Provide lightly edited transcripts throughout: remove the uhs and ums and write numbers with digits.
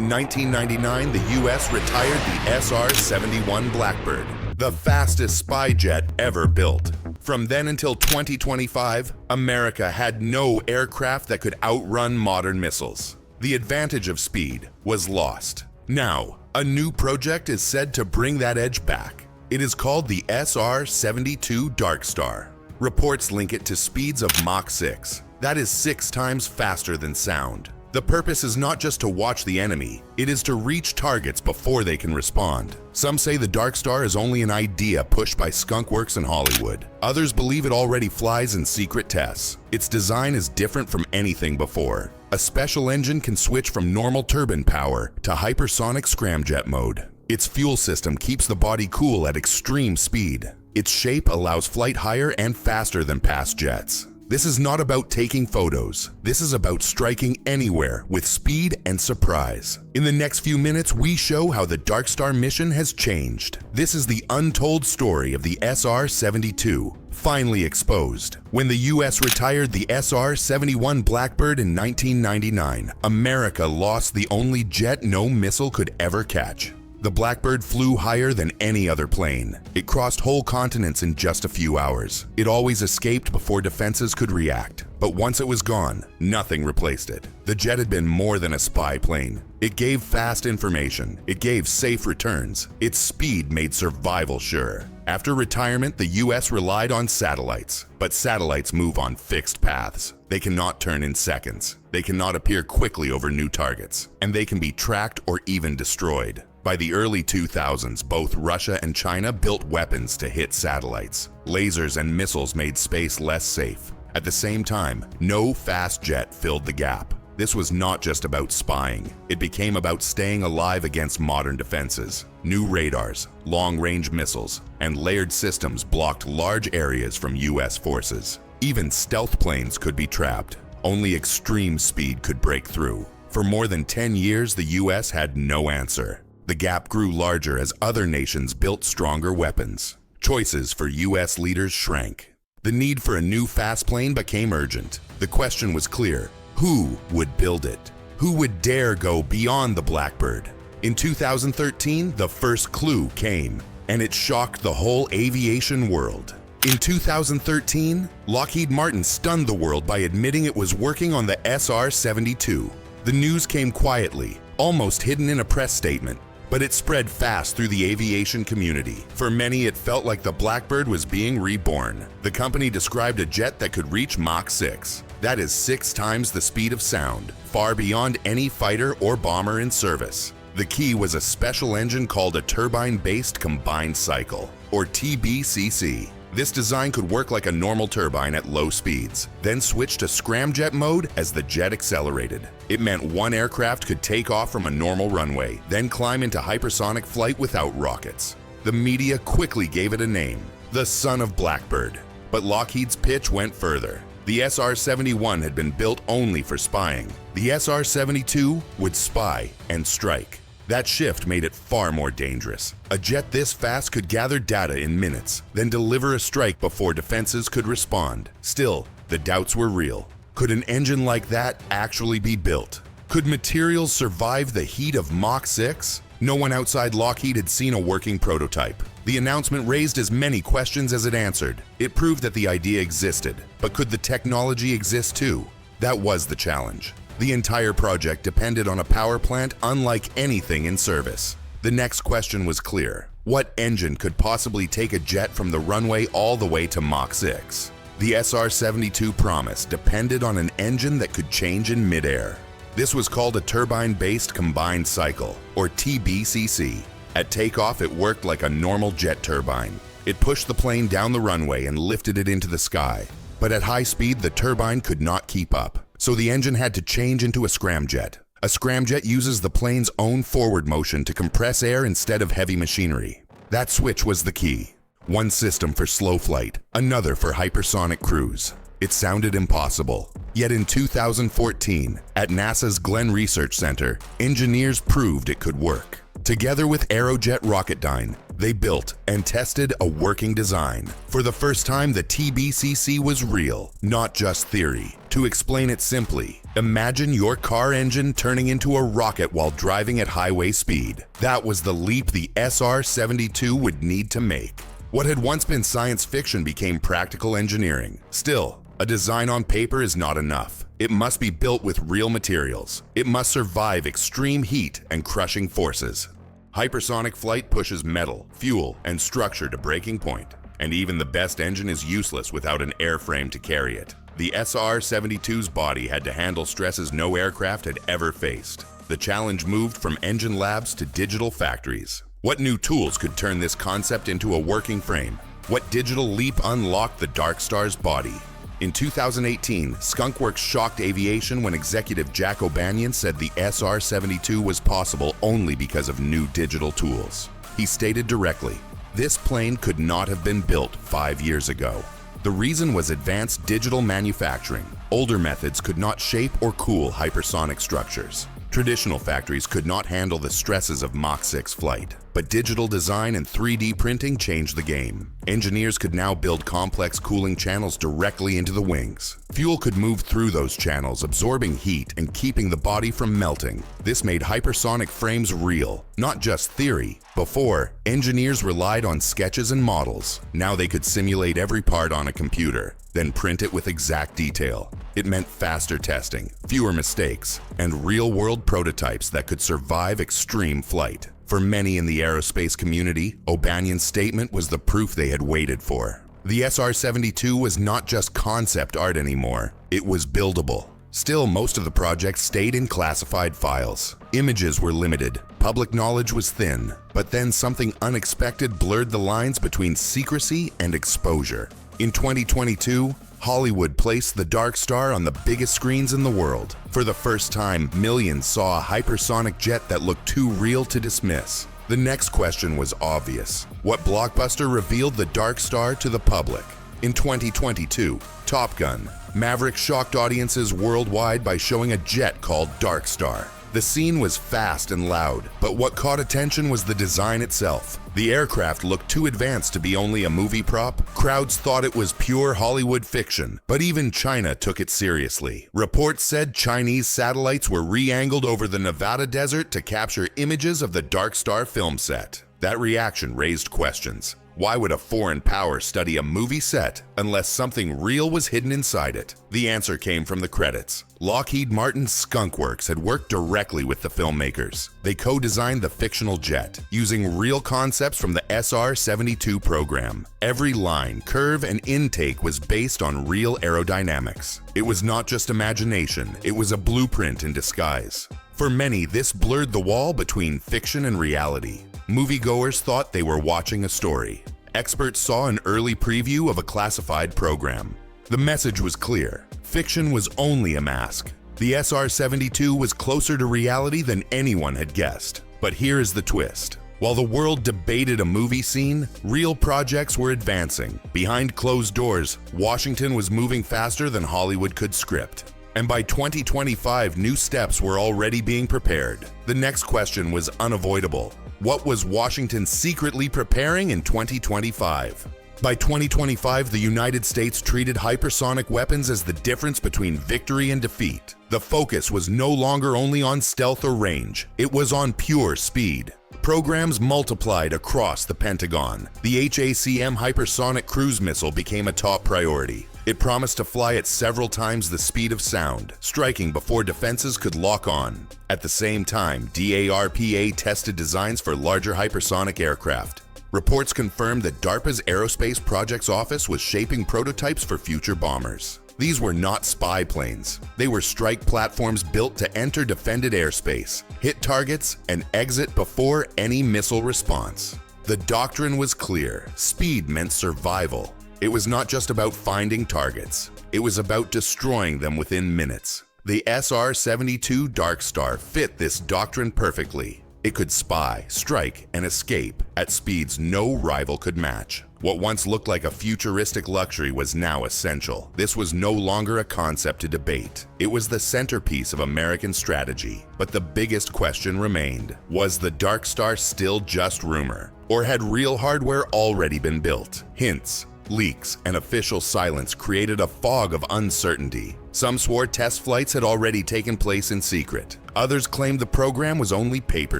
In 1999, the US retired the SR-71 Blackbird, the fastest spy jet ever built. From then until 2025, America had no aircraft that could outrun modern missiles. The advantage of speed was lost. Now, a new project is said to bring that edge back. It is called the SR-72 Darkstar. Reports link it to speeds of Mach 6. That is 6 times faster than sound. The purpose is not just to watch the enemy, it is to reach targets before they can respond. Some say the Darkstar is only an idea pushed by skunkworks in Hollywood. Others believe it already flies in secret tests. Its design is different from anything before. A special engine can switch from normal turbine power to hypersonic scramjet mode. Its fuel system keeps the body cool at extreme speed. Its shape allows flight higher and faster than past jets. This is not about taking photos. This is about striking anywhere with speed and surprise. In the next few minutes, we show how the Darkstar mission has changed. This is the untold story of the SR-72, finally exposed. When the US retired the SR-71 Blackbird in 1999, America lost the only jet no missile could ever catch. The Blackbird flew higher than any other plane. It crossed whole continents in just a few hours. It always escaped before defenses could react. But once it was gone, nothing replaced it. The jet had been more than a spy plane. It gave fast information. It gave safe returns. Its speed made survival sure. After retirement, the US relied on satellites. But satellites move on fixed paths. They cannot turn in seconds. They cannot appear quickly over new targets. And they can be tracked or even destroyed. By the early 2000s, both Russia and China built weapons to hit satellites. Lasers and missiles made space less safe. At the same time, no fast jet filled the gap. This was not just about spying. It became about staying alive against modern defenses. New radars, long-range missiles, and layered systems blocked large areas from US forces. Even stealth planes could be trapped. Only extreme speed could break through. For more than 10 years, the US had no answer. The gap grew larger as other nations built stronger weapons. Choices for US leaders shrank. The need for a new fast plane became urgent. The question was clear: who would build it? Who would dare go beyond the Blackbird? In 2013, the first clue came, and it shocked the whole aviation world. In 2013, Lockheed Martin stunned the world by admitting it was working on the SR-72. The news came quietly, almost hidden in a press statement. But it spread fast through the aviation community. For many, it felt like the Blackbird was being reborn. The company described a jet that could reach Mach 6. That is 6 times the speed of sound, far beyond any fighter or bomber in service. The key was a special engine called a turbine-based combined cycle, or TBCC. This design could work like a normal turbine at low speeds, then switch to scramjet mode as the jet accelerated. It meant one aircraft could take off from a normal runway, then climb into hypersonic flight without rockets. The media quickly gave it a name, the Son of Blackbird. But Lockheed's pitch went further. The SR-71 had been built only for spying. The SR-72 would spy and strike. That shift made it far more dangerous. A jet this fast could gather data in minutes, then deliver a strike before defenses could respond. Still, the doubts were real. Could an engine like that actually be built? Could materials survive the heat of Mach 6? No one outside Lockheed had seen a working prototype. The announcement raised as many questions as it answered. It proved that the idea existed, but could the technology exist too? That was the challenge. The entire project depended on a power plant unlike anything in service. The next question was clear. What engine could possibly take a jet from the runway all the way to Mach 6? The SR-72 promise depended on an engine that could change in midair. This was called a turbine-based combined cycle, or TBCC. At takeoff, it worked like a normal jet turbine. It pushed the plane down the runway and lifted it into the sky. But at high speed, the turbine could not keep up. So the engine had to change into a scramjet. A scramjet uses the plane's own forward motion to compress air instead of heavy machinery. That switch was the key. One system for slow flight, another for hypersonic cruise. It sounded impossible. Yet in 2014, at NASA's Glenn Research Center, engineers proved it could work. Together with Aerojet Rocketdyne, they built and tested a working design. For the first time, the TBCC was real, not just theory. To explain it simply, imagine your car engine turning into a rocket while driving at highway speed. That was the leap the SR-72 would need to make. What had once been science fiction became practical engineering. Still, a design on paper is not enough. It must be built with real materials. It must survive extreme heat and crushing forces. Hypersonic flight pushes metal, fuel, and structure to breaking point, and even the best engine is useless without an airframe to carry it. The SR-72's body had to handle stresses no aircraft had ever faced. The challenge moved from engine labs to digital factories. What new tools could turn this concept into a working frame? What digital leap unlocked the Darkstar's body? In 2018, Skunkworks shocked aviation when executive Jack O'Banion said the SR-72 was possible only because of new digital tools. He stated directly, "This plane could not have been built 5 years ago." The reason was advanced digital manufacturing. Older methods could not shape or cool hypersonic structures. Traditional factories could not handle the stresses of Mach 6 flight, but digital design and 3D printing changed the game. Engineers could now build complex cooling channels directly into the wings. Fuel could move through those channels, absorbing heat and keeping the body from melting. This made hypersonic frames real, not just theory. Before, engineers relied on sketches and models. Now they could simulate every part on a computer, then print it with exact detail. It meant faster testing, fewer mistakes, and real-world prototypes that could survive extreme flight. For many in the aerospace community, O'Banion's statement was the proof they had waited for. The SR-72 was not just concept art anymore, it was buildable. Still, most of the project stayed in classified files. Images were limited, public knowledge was thin, but then something unexpected blurred the lines between secrecy and exposure. In 2022, Hollywood placed the Darkstar on the biggest screens in the world. For the first time, millions saw a hypersonic jet that looked too real to dismiss. The next question was obvious. What blockbuster revealed the Darkstar to the public? In 2022, Top Gun. Maverick shocked audiences worldwide by showing a jet called Darkstar. The scene was fast and loud, but what caught attention was the design itself. The aircraft looked too advanced to be only a movie prop. Crowds thought it was pure Hollywood fiction, but even China took it seriously. Reports said Chinese satellites were re-angled over the Nevada desert to capture images of the Darkstar film set. That reaction raised questions. Why would a foreign power study a movie set unless something real was hidden inside it? The answer came from the credits. Lockheed Martin's Skunkworks had worked directly with the filmmakers. They co-designed the fictional jet, using real concepts from the SR-72 program. Every line, curve, and intake was based on real aerodynamics. It was not just imagination, it was a blueprint in disguise. For many, this blurred the wall between fiction and reality. Moviegoers thought they were watching a story. Experts saw an early preview of a classified program. The message was clear. Fiction was only a mask. The SR-72 was closer to reality than anyone had guessed. But here is the twist. While the world debated a movie scene, real projects were advancing. Behind closed doors, Washington was moving faster than Hollywood could script. And by 2025, new steps were already being prepared. The next question was unavoidable. What was Washington secretly preparing in 2025? By 2025, the United States treated hypersonic weapons as the difference between victory and defeat. The focus was no longer only on stealth or range, it was on pure speed. Programs multiplied across the Pentagon. The HACM hypersonic cruise missile became a top priority. It promised to fly at several times the speed of sound, striking before defenses could lock on. At the same time, DARPA tested designs for larger hypersonic aircraft. Reports confirmed that DARPA's Aerospace Projects Office was shaping prototypes for future bombers. These were not spy planes. They were strike platforms built to enter defended airspace, hit targets, and exit before any missile response. The doctrine was clear. Speed meant survival. It was not just about finding targets. It was about destroying them within minutes. The SR-72 Darkstar fit this doctrine perfectly. It could spy, strike, and escape at speeds no rival could match. What once looked like a futuristic luxury was now essential. This was no longer a concept to debate. It was the centerpiece of American strategy. But the biggest question remained. Was the Darkstar still just rumor? Or had real hardware already been built? Hints, leaks, and official silence created a fog of uncertainty. Some swore test flights had already taken place in secret. Others claimed the program was only paper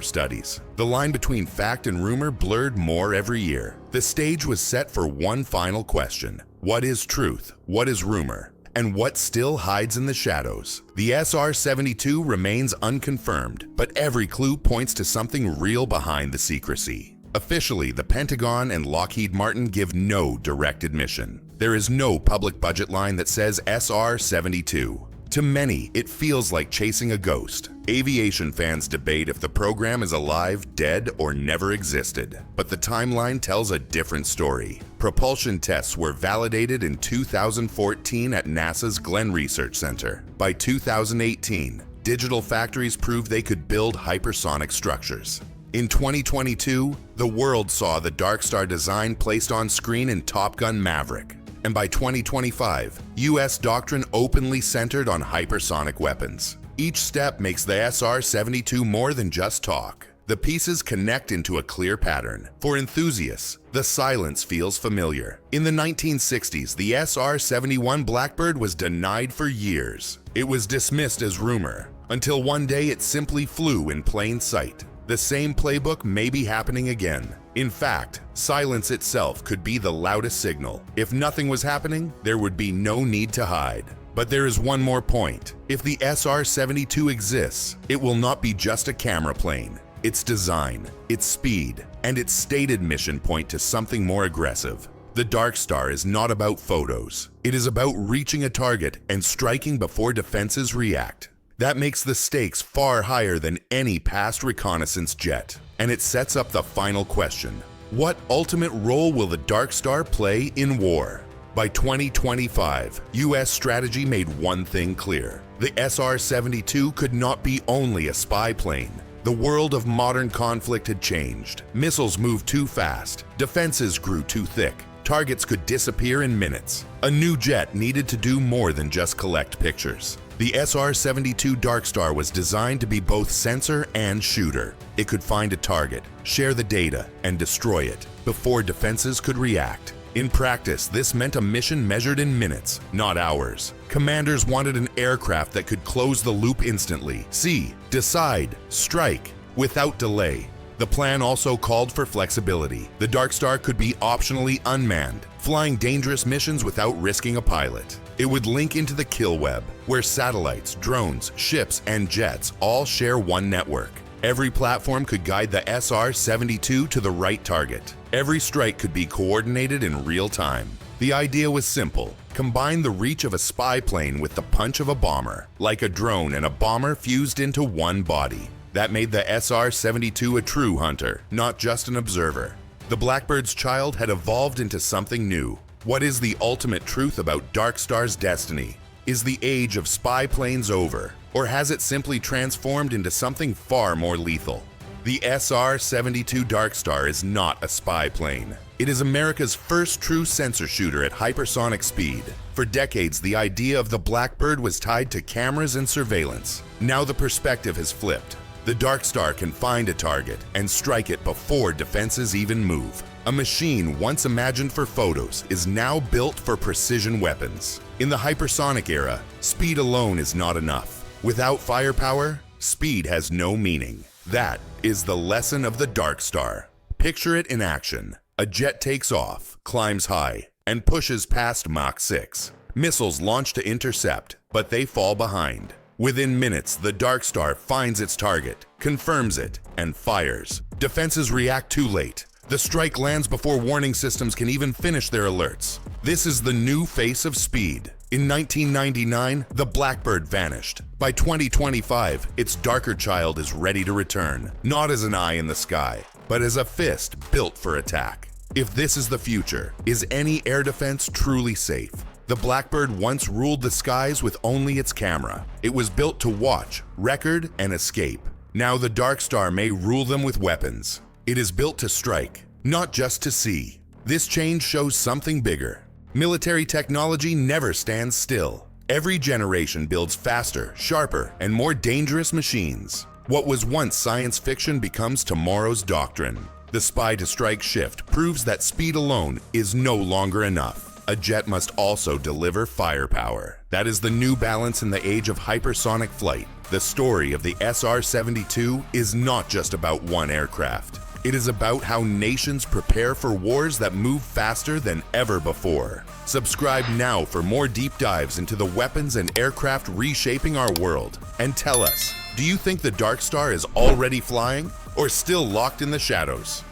studies. The line between fact and rumor blurred more every year. The stage was set for one final question. What is truth? What is rumor? And what still hides in the shadows? The SR-72 remains unconfirmed, but every clue points to something real behind the secrecy. Officially, the Pentagon and Lockheed Martin give no direct admission. There is no public budget line that says SR-72. To many, it feels like chasing a ghost. Aviation fans debate if the program is alive, dead, or never existed. But the timeline tells a different story. Propulsion tests were validated in 2014 at NASA's Glenn Research Center. By 2018, digital factories proved they could build hypersonic structures. In 2022, the world saw the Darkstar design placed on screen in Top Gun Maverick. And by 2025, US doctrine openly centered on hypersonic weapons. Each step makes the SR-72 more than just talk. The pieces connect into a clear pattern. For enthusiasts, the silence feels familiar. In the 1960s, the SR-71 Blackbird was denied for years. It was dismissed as rumor, until one day it simply flew in plain sight. The same playbook may be happening again. In fact, silence itself could be the loudest signal. If nothing was happening, there would be no need to hide. But there is one more point. If the SR-72 exists, it will not be just a camera plane. Its design, its speed, and its stated mission point to something more aggressive. The Darkstar is not about photos. It is about reaching a target and striking before defenses react. That makes the stakes far higher than any past reconnaissance jet. And it sets up the final question. What ultimate role will the Darkstar play in war? By 2025, US strategy made one thing clear. The SR-72 could not be only a spy plane. The world of modern conflict had changed. Missiles moved too fast. Defenses grew too thick. Targets could disappear in minutes. A new jet needed to do more than just collect pictures. The SR-72 Darkstar was designed to be both sensor and shooter. It could find a target, share the data, and destroy it before defenses could react. In practice, this meant a mission measured in minutes, not hours. Commanders wanted an aircraft that could close the loop instantly, see, decide, strike, without delay. The plan also called for flexibility. The Darkstar could be optionally unmanned, flying dangerous missions without risking a pilot. It would link into the kill web, where satellites, drones, ships, and jets all share one network. Every platform could guide the SR-72 to the right target. Every strike could be coordinated in real time. The idea was simple. Combine the reach of a spy plane with the punch of a bomber, like a drone and a bomber fused into one body. That made the SR-72 a true hunter, not just an observer. The Blackbird's child had evolved into something new. What is the ultimate truth about Darkstar's destiny? Is the age of spy planes over, or has it simply transformed into something far more lethal? The SR-72 Darkstar is not a spy plane. It is America's first true sensor shooter at hypersonic speed. For decades, the idea of the Blackbird was tied to cameras and surveillance. Now the perspective has flipped. The Darkstar can find a target and strike it before defenses even move. A machine once imagined for photos is now built for precision weapons. In the hypersonic era, speed alone is not enough. Without firepower, speed has no meaning. That is the lesson of the Darkstar. Picture it in action. A jet takes off, climbs high, and pushes past Mach 6. Missiles launch to intercept, but they fall behind. Within minutes, the Darkstar finds its target, confirms it, and fires. Defenses react too late. The strike lands before warning systems can even finish their alerts. This is the new face of speed. In 1999, the Blackbird vanished. By 2025, its darker child is ready to return, not as an eye in the sky, but as a fist built for attack. If this is the future, is any air defense truly safe? The Blackbird once ruled the skies with only its camera. It was built to watch, record, and escape. Now the Darkstar may rule them with weapons. It is built to strike, not just to see. This change shows something bigger. Military technology never stands still. Every generation builds faster, sharper, and more dangerous machines. What was once science fiction becomes tomorrow's doctrine. The spy-to-strike shift proves that speed alone is no longer enough. a jet must also deliver firepower. That is the new balance in the age of hypersonic flight. The story of the SR-72 is not just about one aircraft. It is about how nations prepare for wars that move faster than ever before. Subscribe now for more deep dives into the weapons and aircraft reshaping our world. And tell us, do you think the Darkstar is already flying or still locked in the shadows?